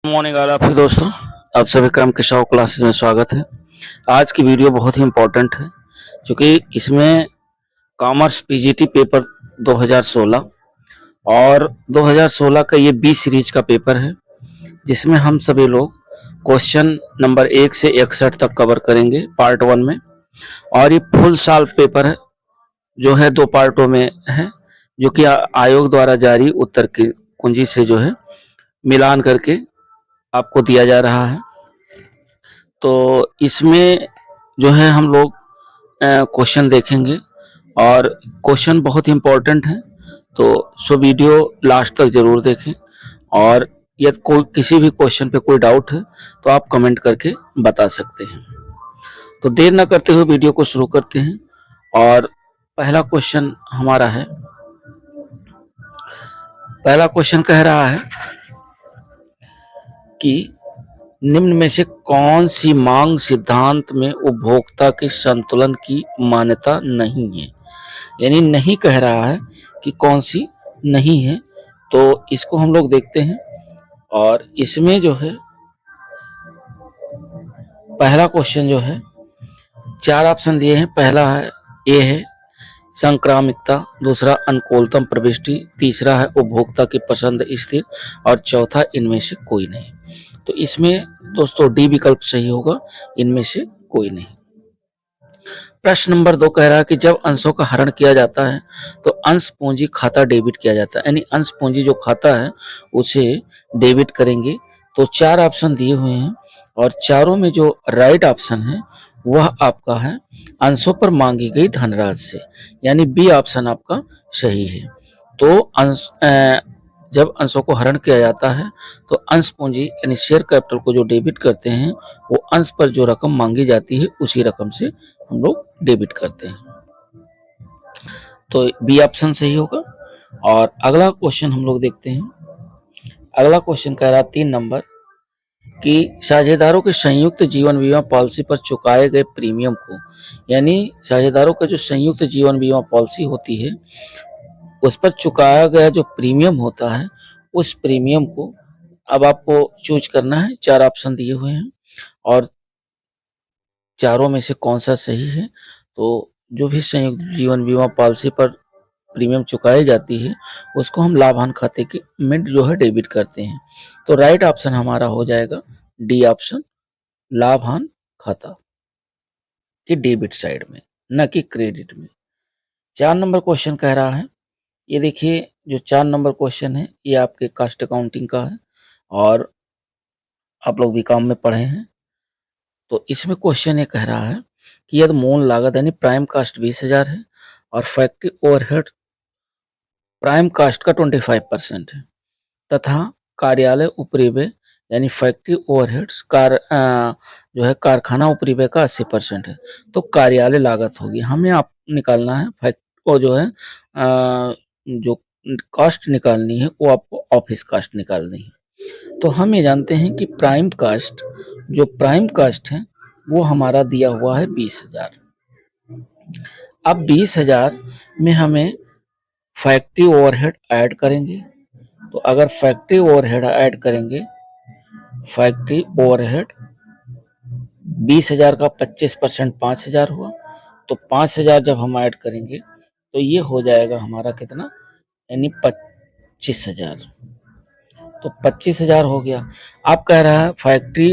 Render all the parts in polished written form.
Morning आप सभी दोस्तों, आप सभी का किसाओ क्लासेस में स्वागत है। आज की वीडियो बहुत ही इम्पोर्टेंट है क्योंकि इसमें कॉमर्स पीजीटी पेपर 2016 और 2016 का ये बी सीरीज का पेपर है, जिसमें हम सभी लोग क्वेश्चन नंबर 1 से 61 तक कवर करेंगे पार्ट 1 में। और ये फुल साल पेपर है जो है 2 पार्टों में है, जो कि आयोग द्वारा जारी उत्तर की कुंजी से जो है मिलान करके आपको दिया जा रहा है। तो इसमें जो है हम लोग क्वेश्चन देखेंगे और क्वेश्चन बहुत इम्पोर्टेंट है, तो वीडियो लास्ट तक जरूर देखें। और यदि कोई किसी भी क्वेश्चन पे कोई डाउट है तो आप कमेंट करके बता सकते हैं। तो देर ना करते हुए वीडियो को शुरू करते हैं। और पहला क्वेश्चन हमारा है, पहला क्वेश्चन कह रहा है कि निम्न में से कौन सी मांग सिद्धांत में उपभोक्ता के संतुलन की मान्यता नहीं है। यानी नहीं कह रहा है कि कौन सी नहीं है। तो इसको हम लोग देखते हैं और इसमें जो है पहला क्वेश्चन जो है 4 ऑप्शन दिए हैं। पहला है ए है संक्रामिकता, दूसरा अनुकूलतम प्रविष्टि, तीसरा है उपभोक्ता की पसंद स्थिर और चौथा इनमें से कोई नहीं। तो इसमें दोस्तों डी विकल्प सही होगा, इनमें से कोई नहीं। प्रश्न नंबर 2 कह रहा है कि जब अंशों का हरण किया जाता है तो अंश पूंजी खाता डेबिट किया जाता है, यानी अंश पूंजी जो खाता है उसे डेबिट करेंगे। तो 4 ऑप्शन दिए हुए हैं और चारों में जो राइट ऑप्शन है वह आपका है अंशों पर मांगी गई धनराशि से, यानी बी ऑप्शन आपका सही है। तो अंश जब अंशों को हरण किया जाता है तो अंश पूंजी यानी शेयर कैपिटल को जो डेबिट करते हैं वो अंश पर जो रकम मांगी जाती है उसी रकम से हम लोग डेबिट करते हैं। तो बी ऑप्शन सही होगा। और अगला क्वेश्चन हम लोग देखते हैं। अगला क्वेश्चन कह रहा है 3 नंबर कि साझेदारों के संयुक्त जीवन बीमा पॉलिसी पर चुकाए गए प्रीमियम को, यानी साझेदारों का जो संयुक्त जीवन बीमा पॉलिसी होती है उस पर चुकाया गया जो प्रीमियम होता है उस प्रीमियम को अब आपको चूज करना है। 4 ऑप्शन दिए हुए हैं और चारों में से कौन सा सही है। तो जो भी संयुक्त जीवन बीमा पॉलिसी पर प्रीमियम चुकाई जाती है उसको हम लाभांश खाते के में जो है डेबिट करते हैं। तो राइट ऑप्शन हमारा हो जाएगा डी ऑप्शन, लाभांश खाता की डेबिट साइड में, न कि क्रेडिट में। 4 नंबर क्वेश्चन कह रहा है, ये देखिए जो 4 नंबर क्वेश्चन है ये आपके कास्ट अकाउंटिंग का है और आप लोग भी काम में पढ़े हैं। तो इसमें क्वेश्चन ये कह रहा है कि यदि मूल लागत यानी प्राइम कास्ट 20,000 है और फैक्ट्री ओवरहेड प्राइम कास्ट का 25% है तथा कार्यालय उपरिव्यय यानी फैक्ट्री ओवरहेड्स जो है कारखाना उपरिव्यय का 80% है, तो कार्यालय लागत होगी। हमें आप निकालना है फैक्ट और जो है जो कास्ट निकालनी है वो आपको ऑफिस कास्ट निकालनी है। तो हम ये जानते हैं कि प्राइम कास्ट जो प्राइम कास्ट है वो हमारा दिया हुआ है 20,000। अब 20,000 में हमें फैक्ट्री ओवरहेड ऐड करेंगे। तो अगर फैक्ट्री ओवरहेड ऐड करेंगे, फैक्ट्री ओवरहेड 20,000 का 25% 5,000 हुआ। तो 5,000 जब हम ऐड करेंगे तो ये हो जाएगा हमारा कितना, यानी 25,000। तो 25,000 हो गया। आप कह रहा है फैक्ट्री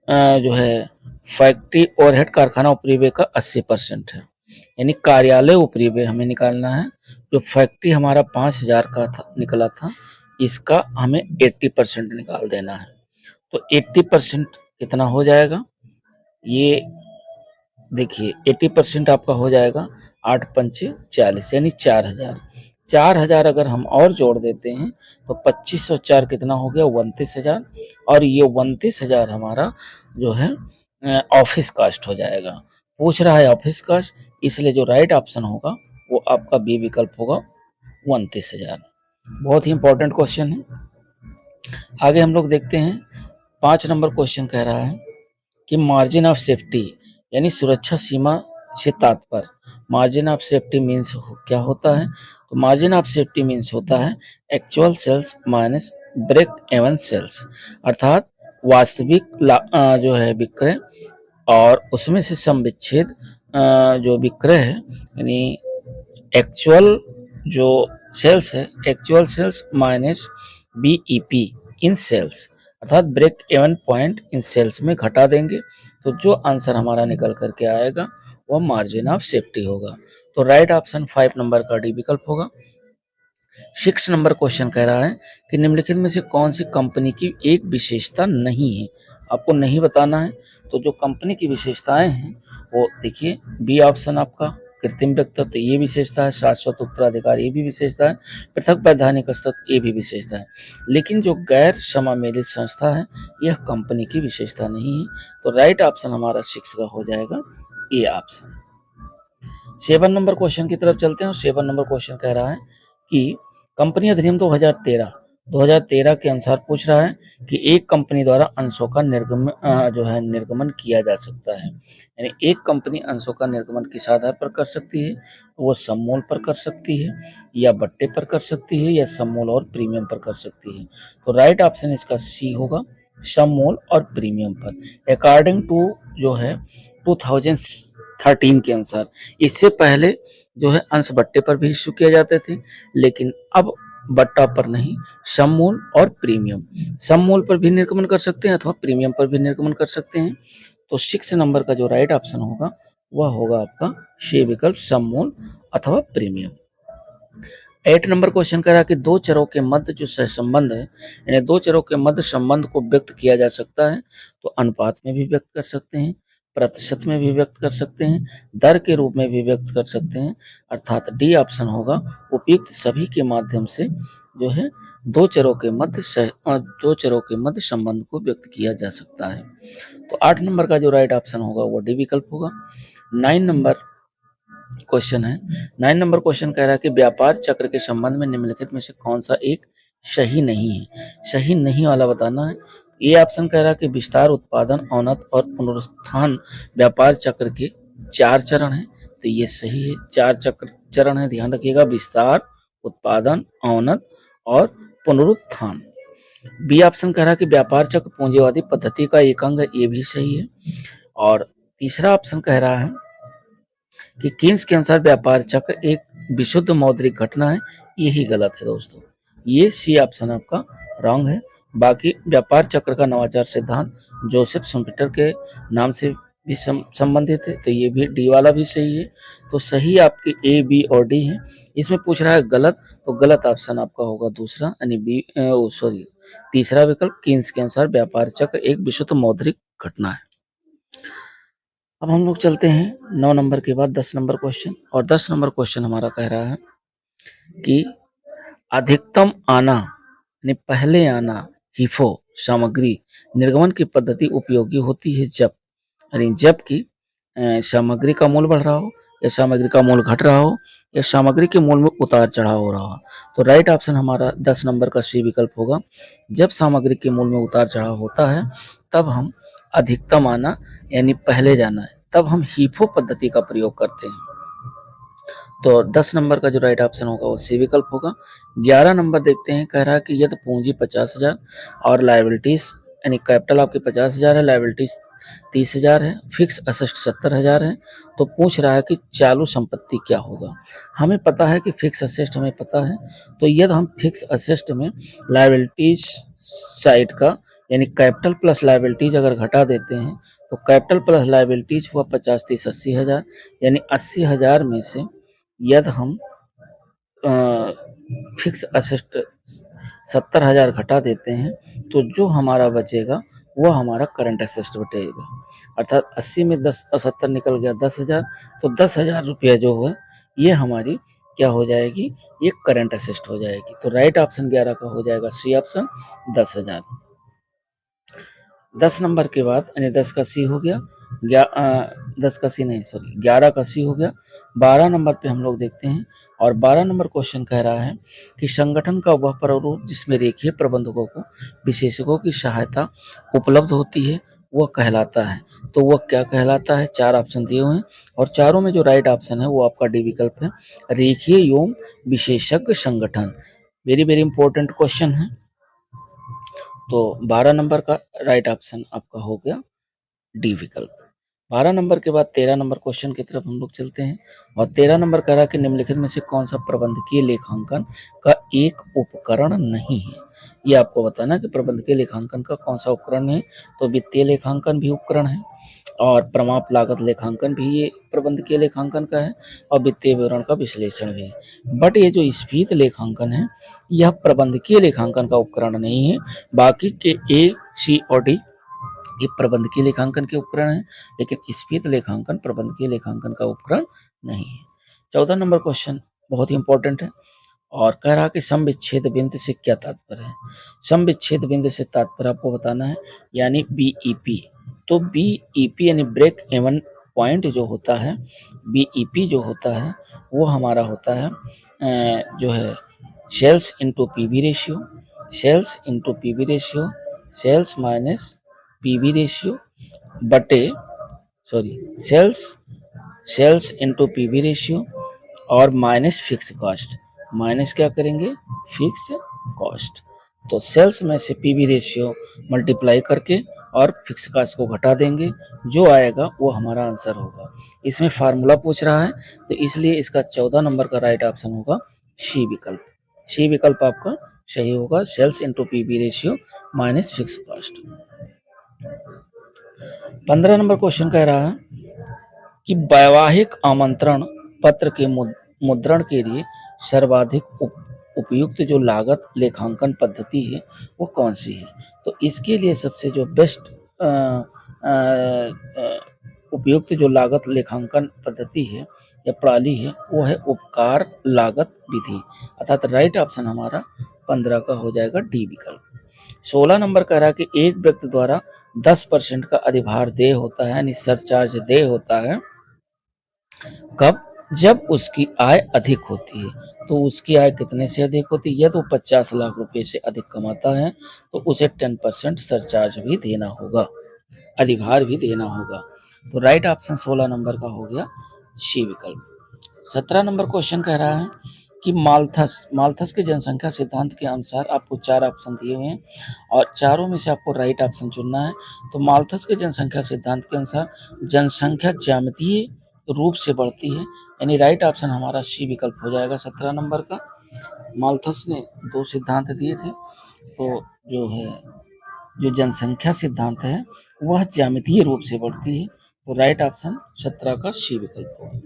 जो है फैक्ट्री ओवरहेड कारखाना उपरिव्यय का 80% है, यानी कार्यालय उपरिव्यय हमें निकालना है। जो फैक्ट्री हमारा 5,000 का निकला था इसका हमें 80% निकाल देना है। तो 80% कितना हो जाएगा, ये देखिए 80% आपका हो जाएगा 8 पंचे 40 यानी 4,000। 4,000 अगर हम और जोड़ देते हैं तो 25,004 कितना हो गया 29,000। और ये 29,000 हमारा जो है ऑफिस कास्ट हो जाएगा। पूछ रहा है ऑफिस कास्ट, इसलिए जो राइट ऑप्शन होगा वो आपका बी विकल्प होगा 29,000। बहुत ही इंपॉर्टेंट क्वेश्चन है। आगे हम लोग देखते हैं 5 नंबर क्वेश्चन कह रहा है कि मार्जिन ऑफ सेफ्टी यानी सुरक्षा सीमा से तात्पर्य, मार्जिन ऑफ सेफ्टी मीन्स क्या होता है। तो मार्जिन ऑफ सेफ्टी मीन्स होता है actual sales minus break even sales, अर्थात वास्तविक जो है विक्रय और उसमें से सम विच्छेद जो विक्रय है, यानी एक्चुअल जो सेल्स है, actual sales minus BEP in sales, अर्थात break even point in sales में घटा देंगे, तो जो आंसर हमारा निकल करके आएगा वह मार्जिन ऑफ सेफ्टी होगा। तो राइट ऑप्शन 5 नंबर का डी विकल्प होगा। 6 नंबर क्वेश्चन कह रहा है कि निम्नलिखित में से कौन सी कंपनी की एक विशेषता नहीं है, आपको नहीं बताना है। तो जो कंपनी की विशेषताएं हैं वो देखिए, बी ऑप्शन आपका कृत्रिम व्यक्तित्व, ये विशेषता है, शाश्वत उत्तराधिकार, ये भी विशेषता है, पृथक वैधानिक स्थिति, ये भी विशेषता है। लेकिन जो गैर समामेलित संस्था है यह कंपनी की विशेषता नहीं है। तो राइट ऑप्शन हमारा 6 का हो जाएगा ए ऑप्शन। 7 नंबर क्वेश्चन की तरफ चलते हैं। 7 नंबर क्वेश्चन कह रहा है कि कंपनी अधिनियम 2013 के अनुसार पूछ रहा है कि एक कंपनी द्वारा अंशों का निर्गमन किया जा सकता है, यानी एक कंपनी अंशों का निर्गमन किस आधार पर कर सकती है, तो वो सममूल पर कर सकती है, या बट्टे पर कर सकती है, या सममूल और प्रीमियम पर कर सकती है। तो राइट ऑप्शन इसका सी होगा, सममूल और प्रीमियम पर। अकॉर्डिंग टू जो है 2013 के अनुसार, इससे पहले जो है अंश बट्टे पर भी इश्यू किए जाते थे, लेकिन अब बट्टा पर नहीं, सममूल और प्रीमियम, सममूल पर भी निर्गमन कर सकते हैं अथवा प्रीमियम पर भी निर्गमन कर सकते हैं। तो 6 नंबर का जो राइट ऑप्शन होगा वह होगा आपका सी विकल्प, सममूल अथवा प्रीमियम। 8 नंबर क्वेश्चन कह रहा है कि दो चरों के मध्य जो सहसंबंध है, यानी दो चरों के मध्य संबंध को व्यक्त किया जा सकता है, तो अनुपात में भी व्यक्त कर सकते हैं, प्रतिशत में भी व्यक्त कर सकते हैं, दर के रूप में भी व्यक्त कर सकते हैं, अर्थात डी ऑप्शन होगा, उपयुक्त सभी के माध्यम से जो है दो चरों के मध्य संबंध को व्यक्त किया जा सकता है। तो 8 नंबर का जो राइट ऑप्शन होगा वो डी विकल्प होगा। 9 नंबर क्वेश्चन है। 9 नंबर क्वेश्चन कह रहा है कि व्यापार चक्र के संबंध में निम्नलिखित में से कौन सा एक सही नहीं है, सही नहीं वाला बताना है। ये ऑप्शन कह रहा है कि विस्तार, उत्पादन, औन्नत और पुनरुत्थान व्यापार चक्र के 4 चरण हैं, तो ये सही है, 4 चरण है, ध्यान रखिएगा, विस्तार, उत्पादन, औन्नत और पुनरुत्थान। बी ऑप्शन कह रहा है कि व्यापार चक्र पूंजीवादी पद्धति का एक अंग है, ये भी सही है। और तीसरा ऑप्शन कह रहा है कि कीन्स के अनुसार व्यापार चक्र एक विशुद्ध मौद्रिक घटना है, यही गलत है दोस्तों, ये सी ऑप्शन आपका रॉन्ग है। बाकी व्यापार चक्र का नवाचार सिद्धांत जोसेफ शुम्पेटर के नाम से भी संबंधित है, तो ये भी डी वाला भी सही है। तो सही आपके ए, बी और डी है। इसमें पूछ रहा है गलत, तो गलत ऑप्शन आपका होगा दूसरा, यानी तीसरा विकल्प, कीन्स के अनुसार व्यापार चक्र एक विशुद्ध मौद्रिक घटना है। अब हम लोग चलते हैं 9 नंबर के बाद 10 नंबर क्वेश्चन, और 10 नंबर क्वेश्चन हमारा कह रहा है कि अधिकतम आना यानी पहले आना हिफो सामग्री निर्गमन की पद्धति उपयोगी होती है जबकि सामग्री का मूल्य बढ़ रहा हो, या सामग्री का मूल्य घट रहा हो, या सामग्री के मूल्य में उतार चढ़ाव हो रहा हो। तो राइट ऑप्शन हमारा 10 नंबर का सी विकल्प होगा। जब सामग्री के मूल्य में उतार चढ़ाव होता है तब हम अधिकतम आना यानी पहले जाना है, तब हम हीफो पद्धति का प्रयोग करते हैं। तो 10 नंबर का जो राइट ऑप्शन होगा वो सी विकल्प होगा। 11 नंबर देखते हैं, कह रहा है कि यदि पूंजी 50,000 और लाइबिलिटीज यानी कैपिटल आपके 50,000 है, लाइबिलिटीज 30,000 है, फिक्स असेस्ट 70,000 है, तो पूछ रहा है कि चालू संपत्ति क्या होगा। हमें पता है कि फिक्स असेस्ट हमें पता है, तो यदि हम फिक्स असेस्ट में लाइबिलिटीज साइड का यानी कैपिटल प्लस लाइबिलिटीज अगर घटा देते हैं, तो कैपिटल प्लस लाइबिलिटीज हुआ 50, 30, 80,000, यानी 80,000 में से यदि हम फिक्स असेस्ट 70,000 घटा देते हैं, तो जो हमारा बचेगा वो हमारा करंट असेस्ट बचेगा, अर्थात 80 में 10 और 70 निकल गया 10,000, तो 10,000 रुपया जो है ये हमारी क्या हो जाएगी, ये करंट असेस्ट हो जाएगी। तो राइट ऑप्शन 11 का हो जाएगा सी ऑप्शन 10,000। 10 नंबर के बाद यानी 10 का सी हो गया, 10 का सी नहीं सॉरी 11 का सी हो गया। 12 नंबर पे हम लोग देखते हैं, और 12 नंबर क्वेश्चन कह रहा है कि संगठन का वह प्रारूप जिसमें रेखीय प्रबंधकों को विशेषज्ञों की सहायता उपलब्ध होती है वह कहलाता है, तो वह क्या कहलाता है। 4 ऑप्शन दिए हुए हैं, और चारों में जो राइट ऑप्शन है वो आपका डी विकल्प है, रेखीय एवं विशेषज्ञ संगठन। वेरी वेरी इंपॉर्टेंट क्वेश्चन है। तो 12 नंबर का राइट ऑप्शन आपका हो गया डी विकल्प। 12 नंबर के बाद 13 नंबर क्वेश्चन की तरफ हम लोग चलते हैं और 13 नंबर कह रहा है कि निम्नलिखित में से कौन सा प्रबंधकीय लेखांकन का एक उपकरण नहीं है। ये आपको बताना कि प्रबंधकीय लेखांकन का कौन सा उपकरण है। तो वित्तीय लेखांकन भी उपकरण है और प्रमाप लागत लेखांकन भी ये प्रबंधकीय लेखांकन का है और वित्तीय विवरण का विश्लेषण भी है। बट ये जो स्फीत लेखांकन है यह प्रबंधकीय लेखांकन का उपकरण नहीं है। बाकी के ए, सी और डी ये प्रबंधकीय लेखांकन के उपकरण हैं, लेकिन स्फीत लेखांकन प्रबंधकीय लेखांकन का उपकरण नहीं है। 14 नंबर क्वेश्चन बहुत ही इंपॉर्टेंट है और कह रहा कि सम विच्छेद बिंदु से क्या तात्पर्य है। सम विच्छेद बिंदु से तात्पर्य आपको बताना है यानी बीईपी। तो बीईपी यानी ब्रेक इवन पॉइंट जो होता है, बीईपी जो होता है वो हमारा होता है जो है sales into PV ratio, sales into PV ratio, sales minus PV ratio बटे sales sales into PV ratio और माइनस फिक्स कॉस्ट। माइनस क्या करेंगे, फिक्स कॉस्ट। तो सेल्स में से पीवी रेशियो मल्टीप्लाई करके और फिक्स कॉस्ट को घटा देंगे, जो आएगा वो हमारा आंसर होगा। इसमें फार्मूला पूछ रहा है तो इसलिए इसका 14 नंबर का राइट ऑप्शन होगा सी विकल्प। सी विकल्प आपका सही होगा, sales into PV ratio minus fix cost. 15 number question कह रहा है कि वैवाहिक आमंत्रण पत्र के मुद्रण के लिए सर्वाधिक उपयुक्त जो लागत लेखांकन पद्धति है वो कौन सी है। तो इसके लिए सबसे जो बेस्ट उपयुक्त जो लागत लेखांकन पद्धति है या प्रणाली है वो है उपकार लागत विधि, अर्थात राइट ऑप्शन हमारा 15 का हो जाएगा डी विकल्प। 16 नंबर कह रहा है कि एक व्यक्ति द्वारा 10% का अधिभार देय होता है यानी सरचार्ज देय होता है कब, जब उसकी आय अधिक होती है। तो उसकी आय कितने से अधिक होती है, यदि वो 50 लाख रुपए से अधिक कमाता है तो उसे 10% सरचार्ज भी देना होगा, अधिभार भी देना होगा। तो राइट ऑप्शन 16 नंबर का हो गया सी विकल्प। 17 नंबर क्वेश्चन कह रहा है कि माल्थस के जनसंख्या सिद्धांत के अनुसार आपको 4 ऑप्शन दिए हुए हैं और चारों में से आपको राइट ऑप्शन चुनना है। तो माल्थस के जनसंख्या सिद्धांत के अनुसार जनसंख्या ज्यामितीय रूप से बढ़ती है यानी राइट ऑप्शन हमारा सी विकल्प हो जाएगा 17 नंबर का। माल्थस ने 2 सिद्धांत दिए थे, तो जो जनसंख्या सिद्धांत है वह ज्यामितीय रूप से बढ़ती है, तो राइट ऑप्शन 17 का सी विकल्प होगा।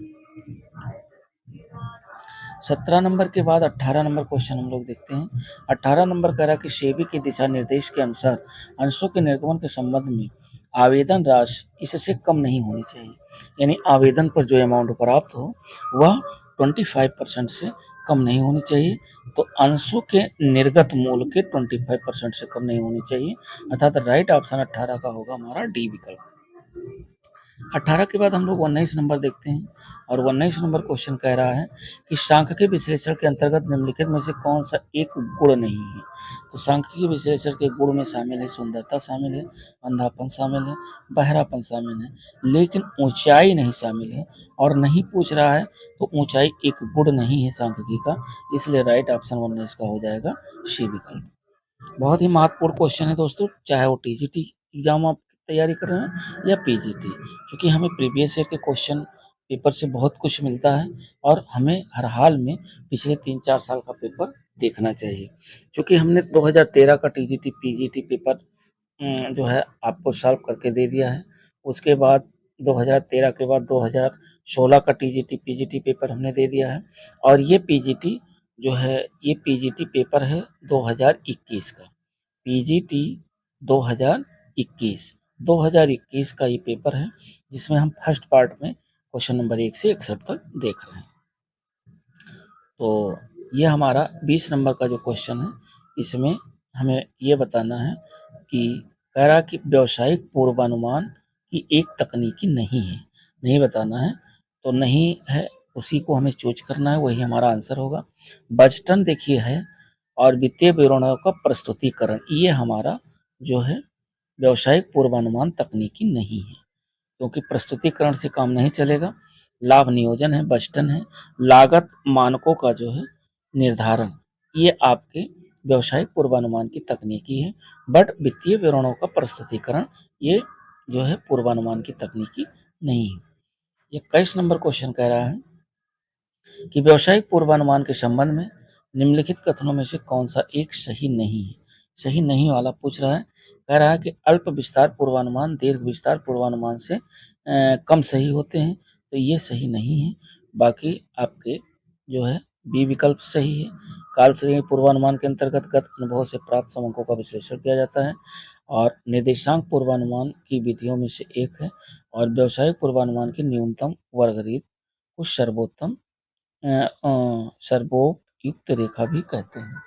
17 नंबर के बाद 18 नंबर क्वेश्चन हम लोग देखते हैं। 18 नंबर कह रहा है कि सेबी के दिशा निर्देश के अनुसार अंशों के निर्गमन के संबंध में आवेदन राशि इससे कम नहीं होनी चाहिए, यानी आवेदन पर जो अमाउंट प्राप्त हो वह 25% से कम नहीं होनी चाहिए। तो अंशों के निर्गत मूल्य के 25% से कम नहीं होनी चाहिए, अर्थात राइट ऑप्शन 18 का होगा हमारा डी विकल्प। 18 के बाद हम लोग 19 नंबर देखते हैं और 19 नंबर क्वेश्चन कह रहा है कि सांख्यिकीय विश्लेषण के अंतर्गत निम्नलिखित में से कौन सा एक गुण नहीं है। तो सांख्यिकीय विश्लेषण के गुण में शामिल है सुंदरता शामिल है, अंधापन शामिल है, बहरापन शामिल है, लेकिन ऊंचाई नहीं शामिल है और नहीं पूछ रहा है तो ऊंचाई एक गुण नहीं है सांख्यिकी का, इसलिए राइट ऑप्शन 19 का हो जाएगा सी विकल्प। बहुत ही महत्वपूर्ण क्वेश्चन है दोस्तों, चाहे वो टीजीटी एग्जाम आप तैयारी कर रहे हैं या पीजीटी, क्योंकि हमें प्रीवियस ईयर के क्वेश्चन पेपर से बहुत कुछ मिलता है और हमें हर हाल में पिछले 3-4 साल का पेपर देखना चाहिए। क्योंकि हमने 2013 का टीजीटी पीजीटी पेपर जो है आपको सॉल्व करके दे दिया है। उसके बाद 2013 के बाद 2016 का टीजीटी पीजीटी पेपर हमने दे दिया है और ये पीजीटी जो है ये पीजीटी पेपर है 2021 का, पीजीटी 2021 2021 का ये पेपर है जिसमें हम फर्स्ट पार्ट में क्वेश्चन नंबर 1 से 61 तक देख रहे हैं। तो ये हमारा 20 नंबर का जो क्वेश्चन है इसमें हमें ये बताना है कि कह रहा कि व्यावसायिक पूर्वानुमान की एक तकनीकी नहीं है, नहीं बताना है तो नहीं है उसी को हमें चूज करना है, वही हमारा आंसर होगा। बजटन देखिए है और वित्तीय विवरणों का प्रस्तुतिकरण ये हमारा जो है व्यावसायिक पूर्वानुमान तकनीकी नहीं है, क्योंकि प्रस्तुतिकरण से काम नहीं चलेगा। लाभ नियोजन है, बजटन है, लागत मानकों का जो है निर्धारण ये आपके व्यावसायिक पूर्वानुमान की तकनीकी है, बट वित्तीय विवरणों का प्रस्तुतिकरण ये जो है पूर्वानुमान की तकनीकी नहीं है। 21 नंबर क्वेश्चन कह रहा है कि व्यावसायिक पूर्वानुमान के संबंध में निम्नलिखित कथनों में से कौन सा एक सही नहीं है। सही नहीं वाला पूछ रहा है, कह रहा है कि अल्प विस्तार पूर्वानुमान दीर्घ विस्तार पूर्वानुमान से कम सही होते हैं, तो ये सही नहीं है। बाकी आपके जो है बी विकल्प सही है। काल श्रेणी पूर्वानुमान के अंतर्गत गत अनुभव से प्राप्त समकों का विश्लेषण किया जाता है और निर्देशांक पूर्वानुमान की विधियों में से एक है और व्यावसायिक पूर्वानुमान की न्यूनतम वर्गरीत को सर्वोपयुक्त रेखा भी कहते हैं।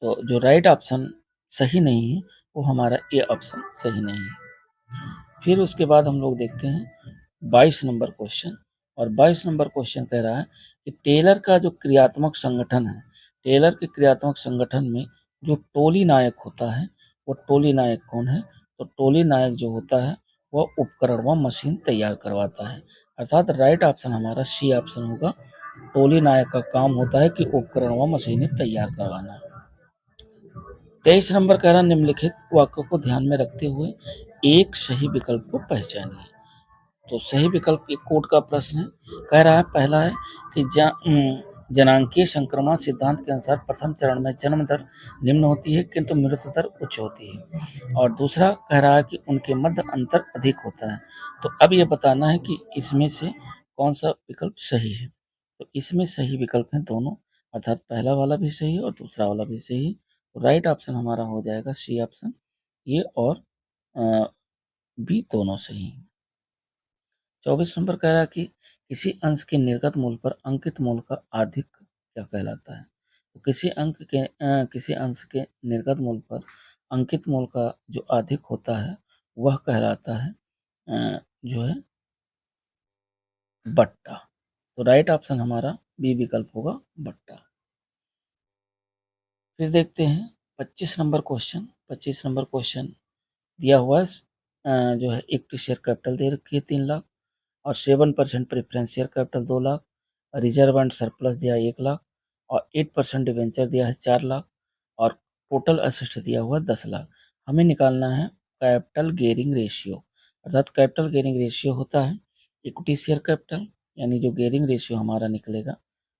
तो जो राइट ऑप्शन सही नहीं है वो हमारा ए ऑप्शन सही नहीं है। फिर उसके बाद हम लोग देखते हैं 22 नंबर क्वेश्चन, और 22 नंबर क्वेश्चन कह रहा है कि टेलर का जो क्रियात्मक संगठन है, टेलर के क्रियात्मक संगठन में जो टोली नायक होता है वो टोली नायक कौन है। तो टोली नायक जो होता है वह उपकरण व मशीन तैयार करवाता है, अर्थात राइट ऑप्शन हमारा सी ऑप्शन होगा। टोली नायक का काम होता है कि उपकरण व मशीनें तैयार करवाना। 23 नंबर कह रहा निम्नलिखित वाक्यों को ध्यान में रखते हुए एक सही विकल्प को पहचानिए। तो सही विकल्प एक कोड का प्रश्न है, कह रहा है पहला है कि जनांकीय संक्रमण सिद्धांत के अनुसार प्रथम चरण में जन्म दर निम्न होती है किंतु मृत्यु दर उच्च होती है, और दूसरा कह रहा है कि उनके मध्य अंतर अधिक होता है। तो अब ये बताना है कि इसमें से कौन सा विकल्प सही है। तो इसमें सही विकल्प है दोनों, अर्थात पहला वाला भी सही है और दूसरा वाला भी सही है। तो राइट ऑप्शन हमारा हो जाएगा सी ऑप्शन, ये और बी दोनों सही है। 24 नंबर कह रहा है कि किसी अंश के निर्गत मूल पर अंकित मूल का आधिक क्या कहलाता है। तो किसी अंश के निर्गत मूल पर अंकित मूल का जो आधिक होता है वह कहलाता है जो है बट्टा। तो राइट ऑप्शन हमारा बी विकल्प होगा बट्टा। फिर देखते हैं 25 नंबर क्वेश्चन। 25 नंबर क्वेश्चन दिया हुआ है जो है इक्विटी शेयर कैपिटल दे रखी है 3 लाख, और 7% preference share capital 2 lakh, reserve and surplus दिया 1 लाख, और 8% डिवेंचर दिया है 4 लाख, और टोटल असिस्ट दिया हुआ 10 लाख। हमें निकालना है कैपिटल गेयरिंग रेशियो, अर्थात कैपिटल गेयरिंग रेशियो होता है इक्विटी शेयर कैपिटल, यानी जो गेयरिंग रेशियो हमारा निकलेगा,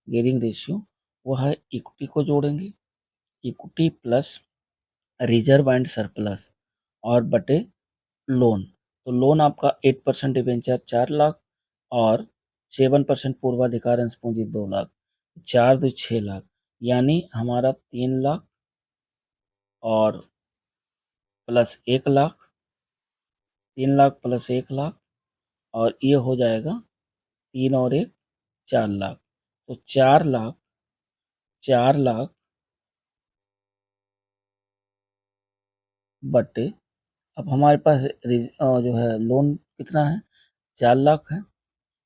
गेयरिंग रेशियो वह है इक्विटी को जोड़ेंगे, equity plus reserve and surplus और बटे लोन। तो लोन आपका 8% डिवेंचर 4 लाख और 7% पूर्वाधिकार अंश पूंजी 2 लाख, 4 2 6 लाख, यानी हमारा 3 लाख और प्लस 1 लाख, 3 लाख प्लस 1 लाख, और ये हो जाएगा 3 और 1 4 लाख। तो 4 लाख, 4 लाख बटे, अब हमारे पास जो है लोन कितना है 4 लाख है,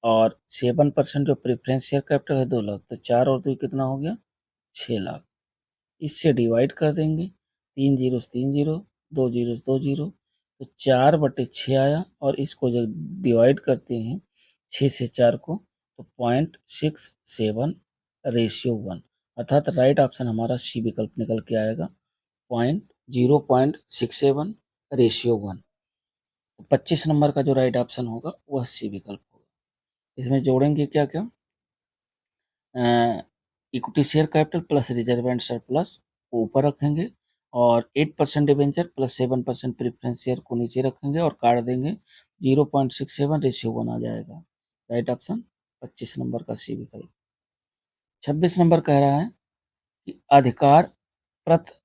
और 7% जो प्रेफरेंस शेयर कैपिटल है 2 लाख, तो 4 और 2 कितना हो गया 6 लाख। इससे डिवाइड कर देंगे, 3 जीरो से 3 जीरो, 2 जीरो से 2 जीरो, तो 4/6 आया, और इसको जब डिवाइड करते हैं 6 से 4 को, तो 0.67 रेशियो 1, अर्थात राइट ऑप्शन हमारा सी विकल्प निकल के आएगा 0.67 रेशियो 1। 25 नंबर का जो राइट ऑप्शन होगा वह सी विकल्प होगा। इसमें जोड़ेंगे क्या क्या, equity share capital plus reserve and surplus को ऊपर रखेंगे, और 8% डिवेंचर प्लस 7% प्रेफरेंस शेयर को नीचे रखेंगे और काट देंगे, 0.67 रेशियो 1 आ जाएगा। राइट ऑप्शन 25 नंबर का सी विकल्प। 26 नंबर कह रहा है कि अधिकार प्रत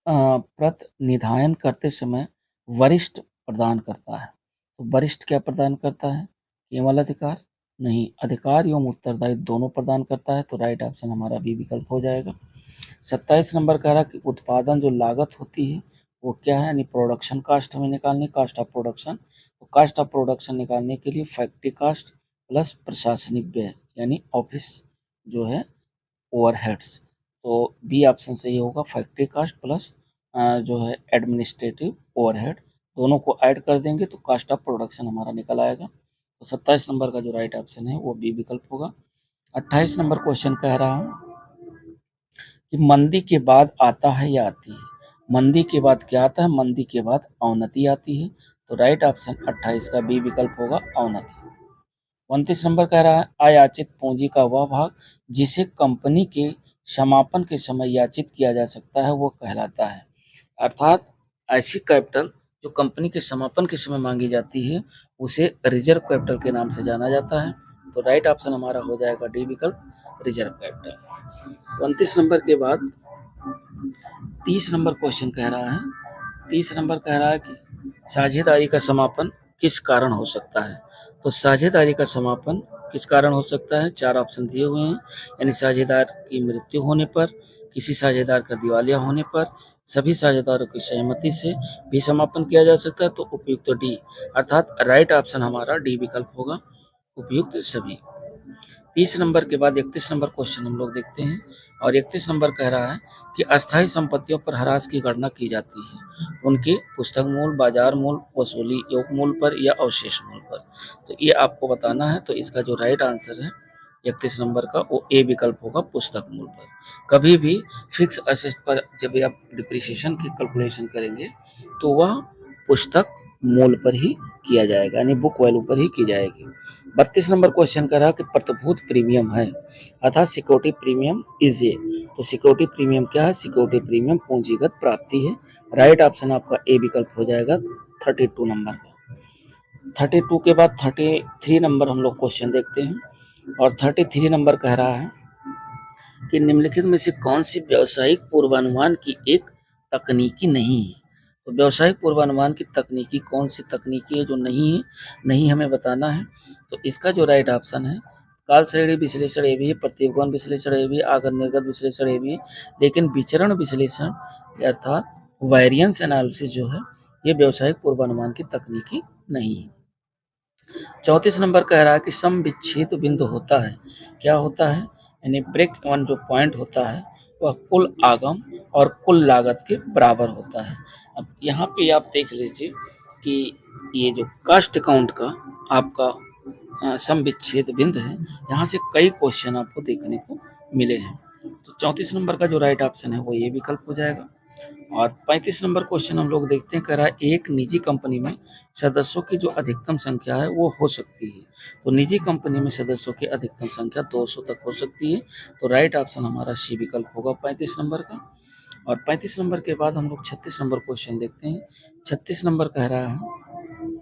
प्रतिनिधान करते समय वरिष्ठ प्रदान करता है। तो वरिष्ठ क्या प्रदान करता है, केवल अधिकार नहीं, अधिकार एवं उत्तरदायित्व दोनों प्रदान करता है। तो राइट ऑप्शन हमारा बी विकल्प हो जाएगा। 27 नंबर कह रहा है कि उत्पादन जो लागत होती है वो क्या है, यानी प्रोडक्शन कास्ट हमें निकालनी, कास्ट ऑफ प्रोडक्शन। तो कास्ट ऑफ प्रोडक्शन निकालने के लिए फैक्ट्री कास्ट प्लस प्रशासनिक व्यय यानी ऑफिस जो है ओवरहेड्स। तो बी ऑप्शन सही होगा, फैक्ट्री कास्ट प्लस जो है एडमिनिस्ट्रेटिव ओवरहेड, दोनों को ऐड कर देंगे तो कास्ट ऑफ प्रोडक्शन हमारा निकल आएगा। तो 27 नंबर का जो राइट ऑप्शन है वो बी विकल्प होगा। 28 नंबर क्वेश्चन कह रहा है कि मंदी के बाद आता है या आती है। मंदी के बाद क्या आता है? मंदी के बाद अवनति आती है। तो राइट ऑप्शन 28 का बी विकल्प होगा, अवनति। 29 नंबर कह रहा है अयाचित पूंजी का वह भाग जिसे कंपनी के समापन के समय याचित किया जा सकता है वो कहलाता है। अर्थात ऐसी कैपिटल जो कंपनी के समापन के समय मांगी जाती है उसे रिजर्व कैपिटल के नाम से जाना जाता है। तो राइट ऑप्शन हमारा हो जाएगा डी विकल्प, रिजर्व कैपिटल। 29 नंबर के बाद 30 नंबर क्वेश्चन कह रहा है, 30 नंबर कह रहा है कि साझेदारी का समापन किस कारण हो सकता है। तो साझेदारी का समापन किस कारण हो सकता है? 4 ऑप्शन दिए हुए हैं, यानी साझेदार की मृत्यु होने पर, किसी साझेदार का दिवालिया होने पर, सभी साझेदारों की सहमति से भी समापन किया जा सकता है। तो उपयुक्त तो डी, अर्थात राइट ऑप्शन हमारा डी विकल्प होगा, उपयुक्त सभी। 30 नंबर के बाद 31 नंबर क्वेश्चन हम लोग देखते हैं, और 31 नंबर कह रहा है कि अस्थायी संपत्तियों पर ह्रास की गणना की जाती है उनके पुस्तक मूल्य, बाजार मूल्य, वसूली योग मूल्य पर या अवशेष मूल्य पर। तो ये आपको बताना है। तो इसका जो राइट आंसर है 31 नंबर का वो ए विकल्प होगा, पुस्तक मूल्य पर। कभी भी फिक्स असेट पर जब आप डिप्रिसिएशन की कैलकुलेशन करेंगे तो वह पुस्तक मूल्य पर ही किया जाएगा, यानी बुक वैल्यू पर ही की जाएगी। 32 नंबर क्वेश्चन कर रहा कि प्रतिभूत प्रीमियम है, अर्थात सिक्योरिटी प्रीमियम इज ए। तो सिक्योरिटी प्रीमियम क्या है? सिक्योरिटी प्रीमियम पूंजीगत प्राप्ति है। राइट ऑप्शन आपका ए विकल्प हो जाएगा 32 नंबर का। 32 के बाद 33 नंबर हम लोग क्वेश्चन देखते हैं, और 33 नंबर कह रहा है कि निम्नलिखित में से कौन सी व्यावसायिक पूर्वानुमान की एक तकनीकी नहीं है। तो व्यावसायिक पूर्वानुमान की तकनीकी कौन सी तकनीकी है जो नहीं है, नहीं हमें बताना है। तो इसका जो राइट ऑप्शन है काल श्रेणी विश्लेषण ए भी है, प्रतिगमन विश्लेषण ए भी है, आगत निर्गत विश्लेषण ए भी है, लेकिन विचरण विश्लेषण अर्थात वेरिएंस एनालिसिस जो है ये व्यावसायिक पूर्वानुमान की तकनीकी नहीं है। 34 नंबर कह रहा है कि सम विच्छेद बिंदु होता है, क्या होता है? यानी ब्रेक इवन जो पॉइंट होता है वह कुल आगम और कुल लागत के बराबर होता है। अब यहाँ पे आप देख लीजिए कि ये जो कास्ट अकाउंट का आपका सम विच्छेद बिंदु है, यहाँ से कई क्वेश्चन आपको देखने को मिले हैं। तो 34 नंबर का जो राइट ऑप्शन है वो ये विकल्प हो जाएगा। और 35 नंबर क्वेश्चन हम लोग देखते हैं, कह रहा है एक निजी कंपनी में सदस्यों की जो अधिकतम संख्या है वो हो सकती है। तो निजी कंपनी में सदस्यों की अधिकतम संख्या 200 तक हो सकती है। तो राइट ऑप्शन हमारा सी विकल्प होगा 35 नंबर का। और 35 नंबर के बाद हम लोग 36 नंबर क्वेश्चन देखते हैं। 36 नंबर कह रहा है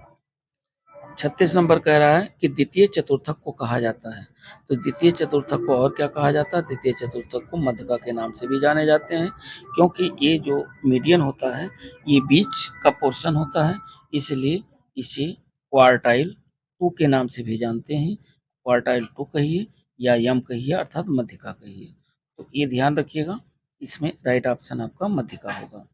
36 नंबर कह रहा है कि द्वितीय चतुर्थक को कहा जाता है। तो द्वितीय चतुर्थक को और क्या कहा जाता है? द्वितीय चतुर्थक को मध्यका के नाम से भी जाने जाते हैं, क्योंकि ये जो मीडियन होता है ये बीच का पोर्शन होता है, इसलिए इसे क्वार्टाइल 2 के नाम से भी जानते हैं। क्वार्टाइल 2 कहिए या यम कहिए, अर्थात मध्यका कहिए। तो ये ध्यान रखिएगा, इसमें राइट ऑप्शन आपका मध्यका होगा।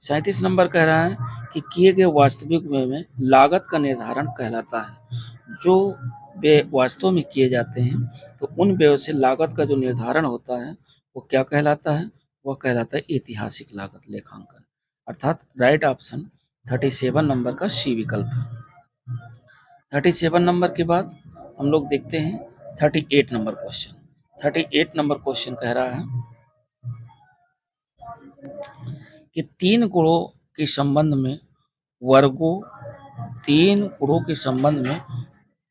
37 नंबर कह रहा है कि किए गए वास्तविक व्यय में लागत का निर्धारण कहलाता है। जो व्यय वास्तव में किए जाते हैं तो उन व्ययों से लागत का जो निर्धारण होता है वो क्या कहलाता है? वह कहलाता है ऐतिहासिक लागत लेखांकन, अर्थात राइट ऑप्शन 37 नंबर का सी विकल्प है। 37 नंबर के बाद हम लोग देखते हैं 38 नंबर क्वेश्चन। 38 नंबर क्वेश्चन कह रहा है कि तीन गुणों के संबंध में वर्गों तीन गुणों के संबंध में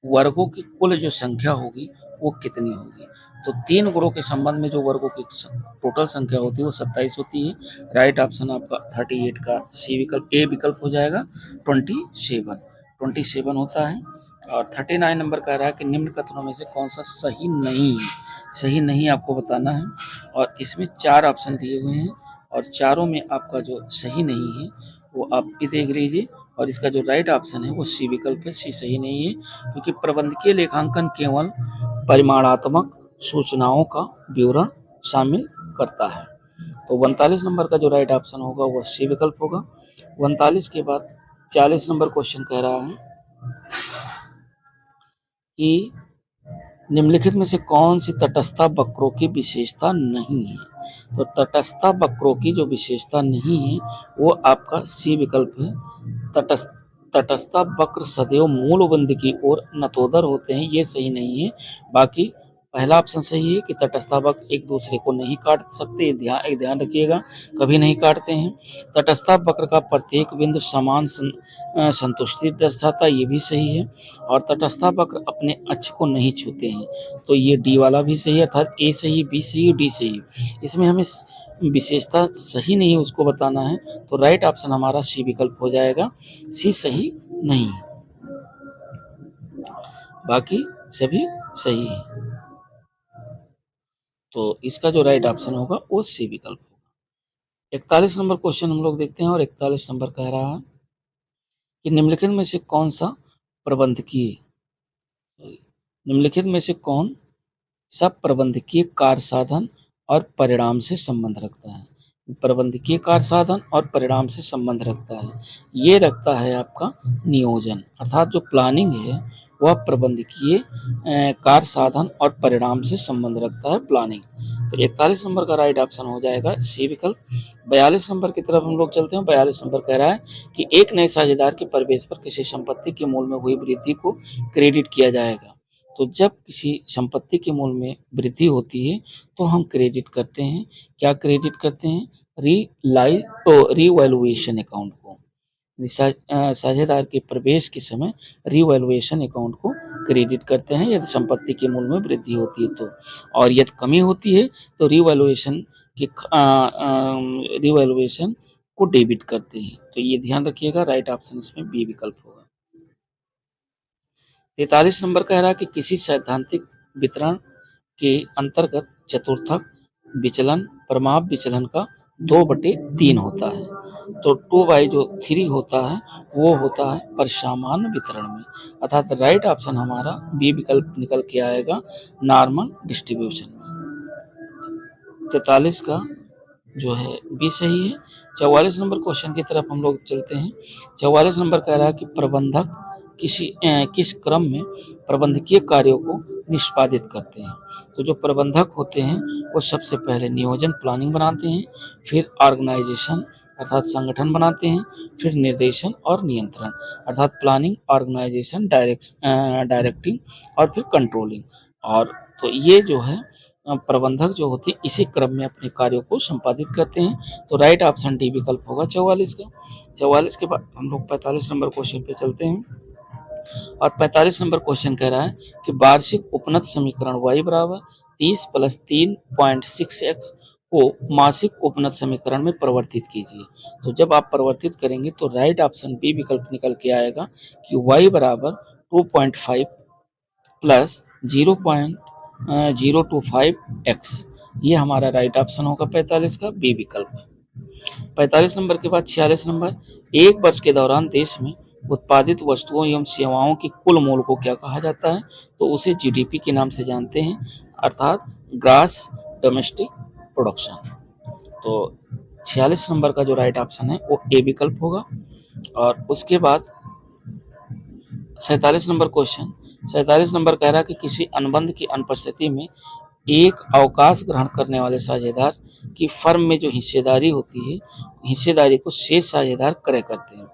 वर्गों की कुल जो संख्या होगी वो कितनी होगी। तो तीन गुणों के संबंध में जो वर्गों की टोटल संख्या होती है वो 27 होती है। राइट ऑप्शन आपका 38 का सी विकल्प ए विकल्प हो जाएगा 27 होता है। और 39 नंबर कह रहा है कि निम्न कथनों में से कौन सा सही नहीं है, सही नहीं आपको बताना है। और इसमें 4 ऑप्शन दिए हुए हैं, और चारों में आपका जो सही नहीं है वो आप भी देख लीजिए। और इसका जो राइट ऑप्शन है वो सी विकल्प है, सी सही नहीं है, क्योंकि प्रबंधकीय लेखांकन केवल परिमाणात्मक सूचनाओं का विवरण शामिल करता है। तो 39 नंबर का जो राइट ऑप्शन होगा वो सी विकल्प होगा। 39 के बाद 40 नंबर क्वेश्चन कह रहा है कि निम्नलिखित में से कौन सी तटस्थता वक्रों की विशेषता नहीं है। तो तटस्थता वक्रों की जो विशेषता नहीं है वो आपका सी विकल्प है। तटस्थता वक्र सदैव मूल बिंदु की ओर नतोदर होते हैं, ये सही नहीं है। बाकी पहला ऑप्शन सही है कि तटस्थापक एक दूसरे को नहीं काट सकते, एक ध्यान रखिएगा, कभी नहीं काटते हैं। तटस्थ वक्र का प्रत्येक बिंदु समान संतुष्टि दर्शाता, ये भी सही है। और तटस्थ वक्र अपने अक्ष को नहीं छूते हैं, तो ये डी वाला भी सही है, अर्थात ए सही, बी सही, डी सही। इसमें हमें विशेषता सही नहीं उसको बताना है, तो राइट ऑप्शन हमारा सी विकल्प हो जाएगा, सी सही नहीं है, बाकी सभी सही है। तो इसका जो राइट ऑप्शन होगा वो सी विकल्प होगा। 41 नंबर क्वेश्चन हम लोग देखते हैं, और 41 नंबर कह रहा है कि निम्नलिखित में से कौन सा प्रबंधकीय निम्नलिखित में से कौन सा प्रबंधकीय कार्य साधन और परिणाम से संबंध रखता है। प्रबंधकीय कार्य साधन और परिणाम से संबंध रखता है, ये रखता है आपका नियोजन, अर्थात जो प्लानिंग है वह प्रबंधकीय कार्य साधन और परिणाम से संबंध रखता है, प्लानिंग। तो 41 नंबर का राइट ऑप्शन हो जाएगा सी विकल्प। 42 नंबर की तरफ हम लोग चलते हैं। 42 नंबर कह रहा है कि एक नए साझेदार के प्रवेश पर किसी संपत्ति के मूल्य में हुई वृद्धि को क्रेडिट किया जाएगा। तो जब किसी संपत्ति के मूल्य में वृद्धि होती है तो हम क्रेडिट करते हैं, क्या क्रेडिट करते हैं, रीवैल्यूएशन अकाउंट को। साझेदार के प्रवेश के समय रीवैल्यूएशन अकाउंट को क्रेडिट करते हैं यदि संपत्ति के मूल्य में वृद्धि होती है तो, और यदि कमी होती है तो रीवैल्यूएशन को डेबिट करते हैं। तो ये ध्यान रखिएगा, राइट ऑप्शन इसमें बी विकल्प होगा। 43 नंबर कह रहा है कि किसी सैद्धांतिक वितरण के अंतर्गत चतुर्थक विचलन परमाप विचलन का 2/3 होता है। तो 2/3 होता है वो होता है परसामान्य वितरण में, अर्थात राइट ऑप्शन हमारा बी विकल्प निकल के आएगा, नॉर्मल डिस्ट्रीब्यूशन में। 43 का जो है बी सही है। 44 नंबर क्वेश्चन की तरफ हम लोग चलते हैं। 44 नंबर कह रहा है कि प्रबंधक किस क्रम में प्रबंधकीय कार्यों को निष्पादित करते हैं। तो जो प्रबंधक होते हैं वो सबसे पहले नियोजन प्लानिंग बनाते हैं, फिर ऑर्गेनाइजेशन अर्थात संगठन बनाते हैं, फिर निर्देशन और नियंत्रण अर्थात प्लानिंग, ऑर्गेनाइजेशन, डायरेक्टिंग और फिर कंट्रोलिंग। और तो ये जो है प्रबंधक जो होते हैं इसी क्रम में अपने कार्यों को संपादित करते हैं। तो राइट ऑप्शन डी विकल्प होगा 44 का। 44 के बाद हम लोग 45 नंबर क्वेश्चन पे चलते हैं, और 45 नंबर क्वेश्चन कह रहा है कि वार्षिक उपनत समीकरण y बराबर 30 + 3.6x को मासिक उपनत समीकरण में परिवर्तित कीजिए। तो जब आप परिवर्तित करेंगे तो राइट ऑप्शन बी विकल्प निकल के आएगा कि y बराबर 2.5 प्लस 0.025x, ये हमारा राइट ऑप्शन होगा 45 का बी विकल्प। 45 नंबर के बाद 46 नंबर, एक वर्ष के दौरान देश में उत्पादित वस्तुओं एवं सेवाओं की कुल मूल्य को क्या कहा जाता है, तो उसे जीडीपी के नाम से जानते हैं, अर्थात ग्रॉस डोमेस्टिक प्रोडक्शन। तो 46 नंबर का जो राइट ऑप्शन है वो ए विकल्प होगा। और उसके बाद 47 नंबर क्वेश्चन, 47 नंबर कह रहा है कि किसी अनुबंध की अनुपस्थिति में एक अवकाश ग्रहण करने वाले साझेदार की फर्म में जो हिस्सेदारी होती है, हिस्सेदारी को शेष साझेदार क्रय करते हैं।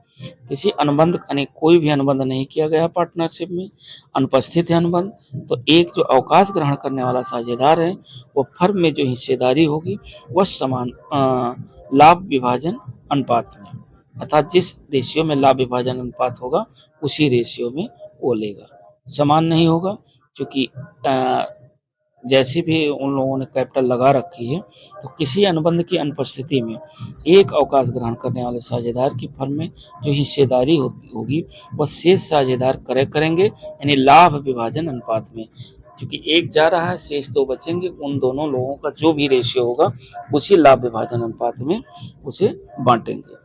किसी अनुबंध यानी कोई भी अनुबंध नहीं किया गया पार्टनरशिप में, अनुपस्थित है अनुबंध, तो एक जो अवकाश ग्रहण करने वाला साझेदार है वो फर्म में जो हिस्सेदारी होगी वह समान लाभ विभाजन अनुपात में, अर्थात जिस रेशियो में लाभ विभाजन अनुपात होगा उसी रेशियो में वो लेगा, समान नहीं होगा, क्योंकि जैसे भी उन लोगों ने कैपिटल लगा रखी है। तो किसी अनुबंध की अनुपस्थिति में एक अवकाश ग्रहण करने वाले साझेदार की फर्म में जो हिस्सेदारी होगी वह शेष साझेदार क्रय करेंगे, यानी लाभ विभाजन अनुपात में, क्योंकि एक जा रहा है शेष दो बचेंगे, उन दोनों लोगों का जो भी रेशियो होगा उसी लाभ विभाजन अनुपात में उसे बांटेंगे।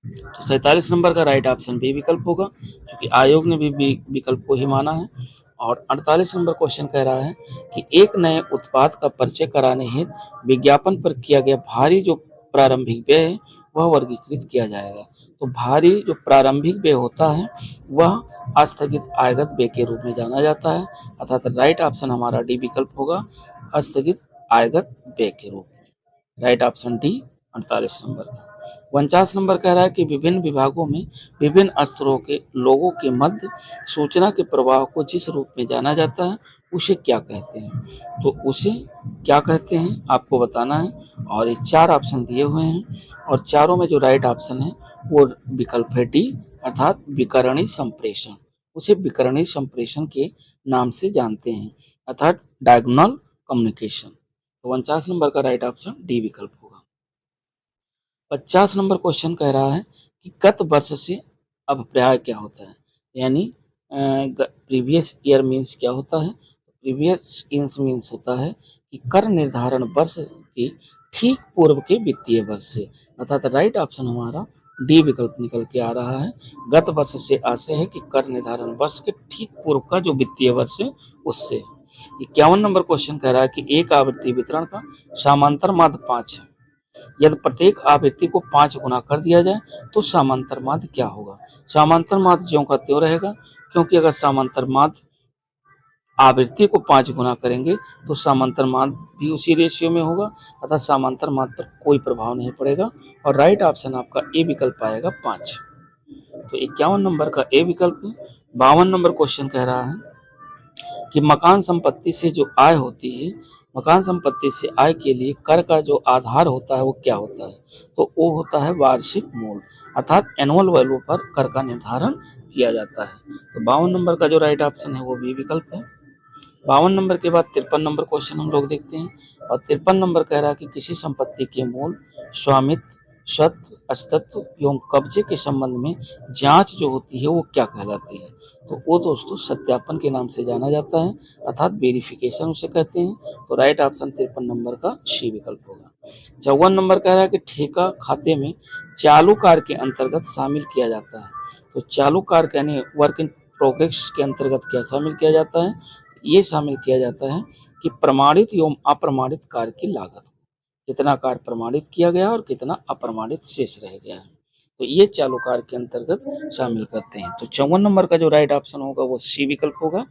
तो 47 नंबर का राइट ऑप्शन बी विकल्प होगा, क्योंकि आयोग ने भी विकल्प को ही माना है। और 48 नंबर क्वेश्चन कह रहा है कि एक नए उत्पाद का परिचय कराने हेतु विज्ञापन पर किया गया भारी जो प्रारंभिक व्यय है वह वर्गीकृत किया जाएगा। तो भारी जो प्रारंभिक व्यय होता है वह अस्थगित आयगत व्यय के रूप में जाना जाता है, अर्थात राइट ऑप्शन हमारा डी विकल्प होगा, अस्थगित आयगत व्यय के रूप में, राइट ऑप्शन डी 48 नंबर का। 49 नंबर कह रहा है कि विभिन्न विभागों में विभिन्न स्तरों के लोगों के मध्य सूचना के प्रवाह को जिस रूप में जाना जाता है उसे क्या कहते हैं? तो उसे क्या कहते हैं आपको बताना है, और ये 4 ऑप्शन दिए हुए हैं और चारों में जो राइट ऑप्शन है वो विकल्प है डी, अर्थात विकर्णी संप्रेषण। उसे विकर्णी संप्रेषण के नाम से जानते हैं, अर्थात डायगोनल कम्युनिकेशन। तो 49 नंबर का राइट ऑप्शन डी विकल्प होगा। 50 नंबर क्वेश्चन कह रहा है कि गत वर्ष से अभिप्राय क्या होता है, यानी प्रीवियस ईयर मीन्स क्या होता है? प्रीवियस ईयर्स मीन्स होता है कि कर निर्धारण वर्ष के ठीक पूर्व के वित्तीय वर्ष से, अर्थात राइट ऑप्शन हमारा डी विकल्प निकल के आ रहा है। गत वर्ष से आशय है कि कर निर्धारण वर्ष के ठीक पूर्व का जो वित्तीय वर्ष है उससे। 51 नंबर क्वेश्चन कह रहा है कि एक आवृत्ति वितरण का समांतर माध्य 5 है, यदि प्रत्येक आवृत्ति को 5 गुना कर दिया जाए तो समांतर माध्य क्या होगा? समांतर माध्य ज्यों का त्यों रहेगा, क्योंकि अगर समांतर माध्य आवृत्ति को 5 गुना करेंगे तो समांतर माध्य भी उसी रेशियो में होगा, अतः समांतर माध्य पर कोई प्रभाव नहीं पड़ेगा और राइट ऑप्शन आपका ए विकल्प आएगा 5। तो 51 नंबर का ए विकल्प है। 52 नंबर क्वेश्चन कह रहा है कि मकान संपत्ति से जो आय होती है, मकान संपत्ति से आय के लिए कर का जो आधार होता है वो क्या होता है? तो वो होता है वार्षिक मूल्य, अर्थात एनुअल वैल्यू पर कर का निर्धारण किया जाता है। तो 52 नंबर का जो राइट ऑप्शन है वो बी विकल्प है। 52 नंबर के बाद 53 नंबर क्वेश्चन हम लोग देखते हैं और 53 नंबर कह रहा है कि किसी संपत्ति के मूल, स्वामित्व, स्वत्व, अस्तित्व एवं कब्जे के संबंध में जांच जो होती है वो क्या कहलाती है? तो वो दोस्तों सत्यापन के नाम से जाना जाता है, अर्थात वेरिफिकेशन उसे कहते हैं। तो राइट ऑप्शन 53 नंबर का सी विकल्प होगा। 54 नंबर कह रहा है कि ठेका खाते में चालू कार्य के अंतर्गत शामिल किया जाता है। तो चालू कार्य यानी वर्क इन प्रोग्रेस के अंतर्गत क्या शामिल किया जाता है? ये शामिल किया जाता है कि प्रमाणित एवं अप्रमाणित कार्य की लागत, कितना कार्य प्रमाणित किया गया और कितना अप्रमाणित शेष रह गया है, तो ये चालू कार्य के अंतर्गत शामिल करते हैं। तो 54 नंबर का जो राइट ऑप्शन होगा वो सी विकल्प होगा।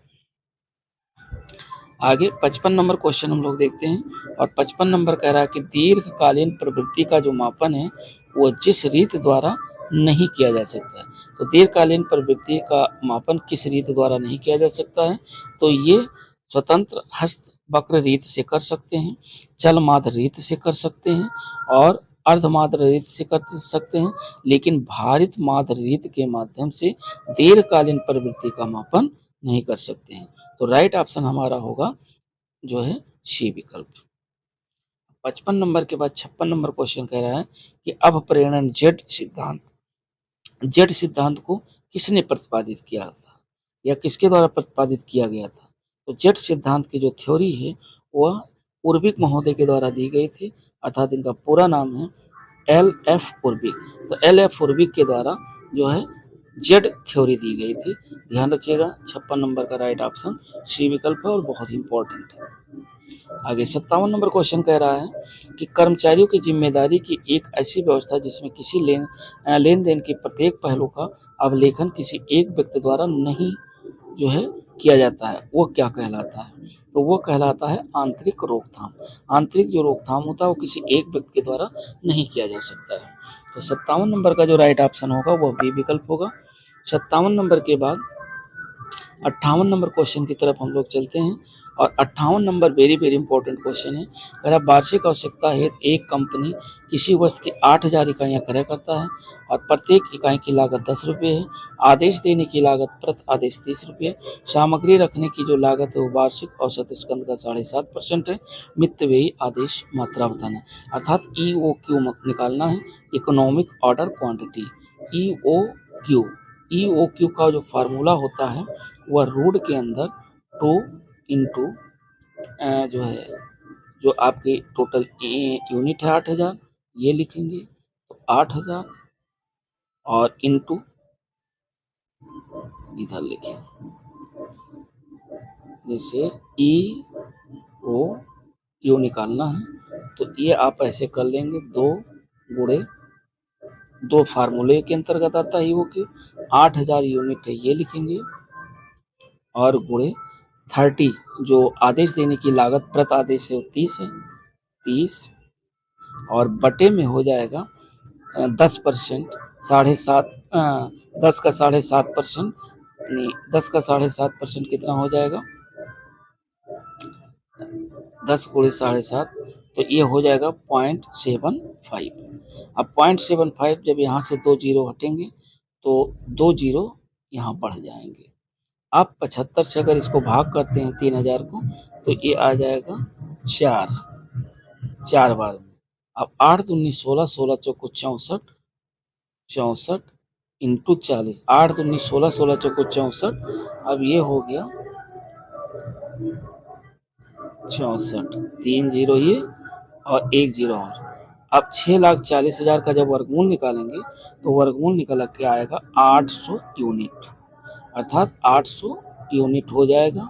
आगे 55 नंबर क्वेश्चन हम लोग देखते हैं और 55 नंबर कह रहा है कि दीर्घकालीन प्रवृत्ति का जो मापन है वो जिस रीत द्वारा नहीं किया जा सकता है। तो दीर्घकालीन प्रवृत्ति का मापन किस रीत द्वारा नहीं किया जा सकता है? तो ये स्वतंत्र हस्त वक्र रीत से कर सकते हैं, चल माध्य रीत से कर सकते हैं और अर्धमाध्य रीत से कर सकते हैं, लेकिन भारित माध्य रीत के माध्यम से दीर्घकालीन प्रवृत्ति का मापन नहीं कर सकते हैं। तो राइट ऑप्शन हमारा होगा जो है सी विकल्प। 55 नंबर के बाद 56 नंबर क्वेश्चन कह रहा है कि अपप्रेरण जेड सिद्धांत को किसने प्रतिपादित किया था या किसके द्वारा प्रतिपादित किया गया था? तो जेड सिद्धांत की जो थ्योरी है वह उर्विक महोदय के द्वारा दी गई थी, अर्थात इनका पूरा नाम है एल एफ उर्विक। तो एल एफ उर्विक के द्वारा जो है जेड थ्योरी दी गई थी। ध्यान रखिएगा 56 नंबर का राइट ऑप्शन सी विकल्प है और बहुत इंपॉर्टेंट है। आगे 57 नंबर क्वेश्चन कह रहा है कि कर्मचारियों की जिम्मेदारी की एक ऐसी व्यवस्था जिसमें किसी लेन देन के प्रत्येक पहलू का अवलेखन किसी एक व्यक्ति द्वारा नहीं जो है किया जाता है वो क्या कहलाता है? तो वो कहलाता है आंतरिक रोकथाम। आंतरिक जो रोकथाम होता है वो किसी एक व्यक्ति के द्वारा नहीं किया जा सकता है। तो 57 नंबर का जो राइट ऑप्शन होगा वो बी विकल्प होगा। 57 नंबर के बाद 58 नंबर क्वेश्चन की तरफ हम लोग चलते हैं और 58 number very very important question है। अगर वार्षिक आवश्यकता हेतु एक कंपनी किसी वस्तु की 8000 इकाइयाँ क्रय करता है और प्रत्येक इकाई की लागत 10 रुपये है, आदेश देने की लागत प्रति आदेश 30 रुपये, सामग्री रखने की जो लागत है वो वार्षिक औसत स्कंद का 7.5% है, मितव्ययी आदेश मात्रा बताना है, अर्थात EOQ निकालना है, इकोनॉमिक ऑर्डर क्वांटिटी। EOQ का जो फार्मूला होता है वह रूट के अंदर 2 इंटू जो है जो आपकी टोटल यूनिट है 8000 ये लिखेंगे, तो 8000 और इंटू इधर लिखें, जैसे EOQ निकालना है तो ये आप ऐसे कर लेंगे 2 गुणे 2 फार्मूले के अंतर्गत आता है EOQ, 8000 यूनिट है ये लिखेंगे और गुणे 30 जो आदेश देने की लागत प्रति आदेश है वो 30 है, 30 और बटे में हो जाएगा 10%, 10 का 7.5% यानी 10 का 7.5% कितना हो जाएगा 10 गुणे 7.5, तो ये हो जाएगा 0.75। अब 0.75 जब यहाँ से 2 जीरो हटेंगे तो 2 जीरो यहाँ बढ़ जाएंगे। अब 75 से अगर इसको भाग करते हैं 3000 को, तो ये आ जाएगा 4 बार में। अब 8 दूनी 16, 16 चौको 64, 64 इंटू 40, 8 दूनी 16, 16 चौको 64। अब ये हो गया 64, 3 जीरो ये और 1 जीरो और। अब 6,40,000 का जब वर्गमूल निकालेंगे तो वर्गमूल निकल के आएगा 800 यूनिट, अर्थात 800 यूनिट हो जाएगा।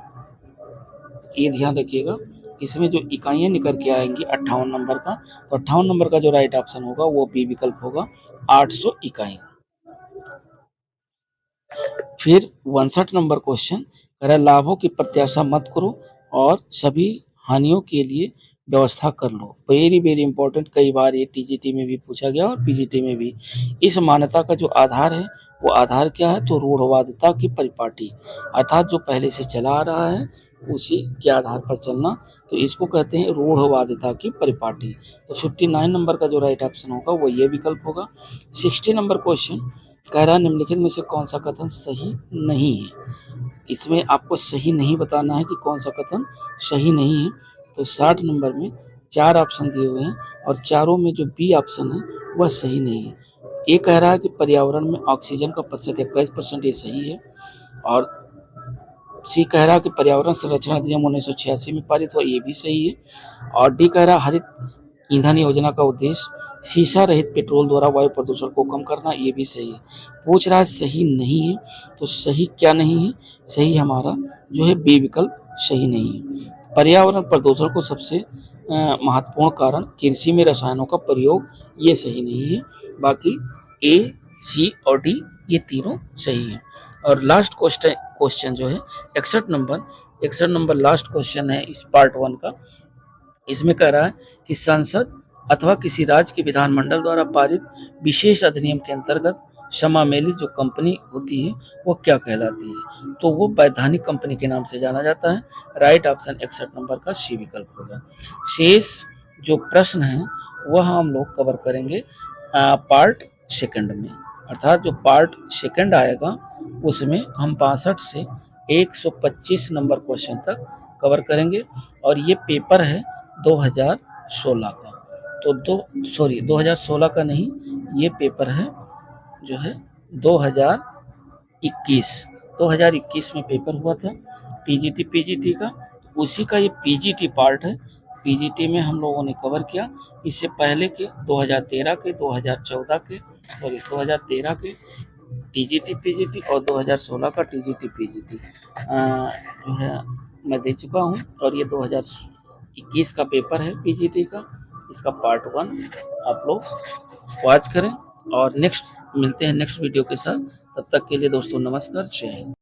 ये ध्यान रखिएगा, इसमें जो इकाइयाँ निकल के आएंगी 58 नंबर का, तो 58 नंबर का जो राइट ऑप्शन होगा वो बी विकल्प होगा, 800 इकाइयाँ। फिर 59 नंबर क्वेश्चन कह रहा है लाभों की प्रत्याशा मत करो और सभी हानियों के लिए व्यवस्था कर लो। वेरी वेरी इंपॉर्टेंट, कई बार ये टीजीटी में भी पूछा गया और पीजीटी में भी। इस मान्यता का जो आधार है वो आधार क्या है, तो रूढ़वादिता की परिपाटी, अर्थात जो पहले से चला आ रहा है उसी के आधार पर चलना, तो इसको कहते हैं रूढ़वादिता की परिपाटी। तो 59 नंबर का जो राइट ऑप्शन होगा वो ये विकल्प होगा। 60 नंबर क्वेश्चन कह रहा है निम्नलिखित में से कौन सा कथन सही नहीं है। इसमें आपको सही नहीं बताना है कि कौन सा कथन सही नहीं है। तो 60 नंबर में 4 ऑप्शन दिए हुए हैं और चारों में जो बी ऑप्शन है वह सही नहीं है। ये कह रहा है कि पर्यावरण में ऑक्सीजन का प्रतिशत 21%, ये सही है। और सी कह रहा है कि पर्यावरण संरक्षण अधिनियम 1986 में पारित हुआ, ये भी सही है। और डी कह रहा है हरित ईंधन योजना का उद्देश्य शीशा रहित पेट्रोल द्वारा वायु प्रदूषण को कम करना, ये भी सही है। पूछ रहा है सही नहीं है, तो सही क्या नहीं है, सही हमारा जो है बी विकल्प सही नहीं है। पर्यावरण प्रदूषण को सबसे महत्वपूर्ण कारण कृषि में रसायनों का प्रयोग, ये सही नहीं है। बाकी ए, सी और डी ये तीनों सही है। और लास्ट क्वेश्चन जो है 61 नंबर लास्ट क्वेश्चन है इस पार्ट 1 का। इसमें कह रहा है कि संसद अथवा किसी राज्य के विधानमंडल द्वारा पारित विशेष अधिनियम के अंतर्गत समामेलित जो कंपनी होती है वो क्या कहलाती है, तो वो वैधानिक कंपनी के नाम से जाना जाता है। राइट ऑप्शन 61 नंबर का सी विकल्प होगा। शेष जो प्रश्न है वह हम लोग कवर करेंगे पार्ट सेकंड में, अर्थात जो पार्ट सेकंड आएगा उसमें हम 62 से 125 नंबर क्वेश्चन तक कवर करेंगे। और ये पेपर है 2016 का, तो 2016 का नहीं, ये पेपर है जो है 2021 में पेपर हुआ था टीजीटी पीजीटी का, उसी का ये पीजीटी पार्ट है। पीजीटी में हम लोगों ने कवर किया, इससे पहले के 2013 के 2013 के टीजीटी पीजीटी और 2016 का टीजीटी पीजीटी जो है मैं दे चुका हूँ। और ये 2021 का पेपर है पीजीटी का, इसका पार्ट 1 आप लोग वॉच करें। और नेक्स्ट मिलते हैं नेक्स्ट वीडियो के साथ, तब तक के लिए दोस्तों नमस्कार, जय हिंद।